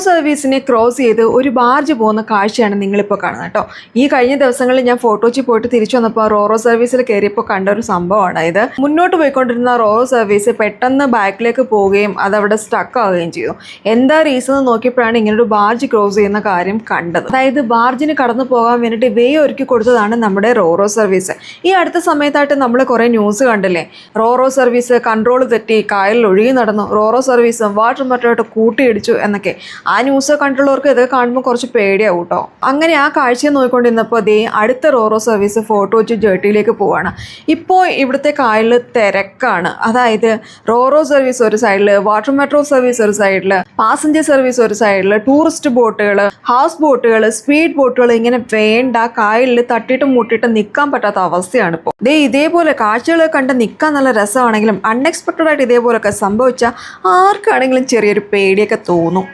സർവീസിനെ cross ചെയ്ത് ഒരു barge പോകുന്ന കാഴ്ചയാണ് നിങ്ങളിപ്പോൾ കാണുന്നത് കേട്ടോ. ഈ കഴിഞ്ഞ ദിവസങ്ങളിൽ ഞാൻ ഫോട്ടോച്ചി പോയിട്ട് തിരിച്ചു വന്നപ്പോൾ റോറോ സർവീസിൽ കയറിയപ്പോൾ കണ്ട ഒരു സംഭവമാണ് ഇത്. മുന്നോട്ട് പോയിക്കൊണ്ടിരുന്ന റോറോ സർവീസ് പെട്ടെന്ന് ബാക്കിലേക്ക് പോവുകയും അതവിടെ സ്റ്റക്ക് ആവുകയും ചെയ്തു. എന്താ റീസൺ എന്ന് നോക്കിയപ്പോഴാണ് ഇങ്ങനൊരു ബാർജ് ക്രോസ് ചെയ്യുന്ന കാര്യം കണ്ടത്. അതായത് ബാർജിന് കടന്നു പോകാൻ വേണ്ടിയിട്ട് വേ ഒരുക്കി കൊടുത്തതാണ് നമ്മുടെ റോറോ സർവീസ്. ഈ അടുത്ത സമയത്തായിട്ട് നമ്മൾ കുറേ ന്യൂസ് കണ്ടില്ലേ, റോറോ സർവീസ് കൺട്രോൾ തെറ്റി കായലിൽ ഒഴുകി നടന്നു, റോറോ സർവീസ് വാട്ടർ മെട്രോയിട്ട് കൂട്ടിയിടിച്ചു എന്നൊക്കെ. ആ ന്യൂസ് കണ്ടുള്ളവർക്ക് ഇതൊക്കെ കാണുമ്പോൾ കുറച്ച് പേടിയാവും കേട്ടോ. അങ്ങനെ ആ കാഴ്ചയെ നോക്കിക്കൊണ്ടിരുന്നപ്പോൾ ദേ അടുത്ത റോറോ സർവീസ് ഫോർട്ട് ജെട്ടിയിലേക്ക് പോവാണ്. ഇപ്പോൾ ഇവിടുത്തെ കായലിൽ തിരക്കാണ്. അതായത് റോറോ സർവീസ് ഒരു സൈഡിൽ, വാട്ടർ മെട്രോ സർവീസ് ഒരു സൈഡിൽ, പാസഞ്ചർ സർവീസ് ഒരു സൈഡിൽ, ടൂറിസ്റ്റ് ബോട്ടുകൾ, ഹൗസ് ബോട്ടുകൾ, സ്പീഡ് ബോട്ടുകൾ, ഇങ്ങനെ വേണ്ട കായലിൽ തട്ടിയിട്ട് മുട്ടിയിട്ട് നിൽക്കാൻ പറ്റാത്ത അവസ്ഥയാണ് ഇപ്പോൾ. ഇതേപോലെ കാഴ്ചകൾ കണ്ട് നിൽക്കാൻ നല്ല രസമാണെങ്കിലും അൺഎക്സ്പെക്റ്റഡ് ആയിട്ട് ഇതേപോലെയൊക്കെ സംഭവിച്ചാൽ ആർക്കാണെങ്കിലും ചെറിയൊരു പേടിയൊക്കെ തോന്നും.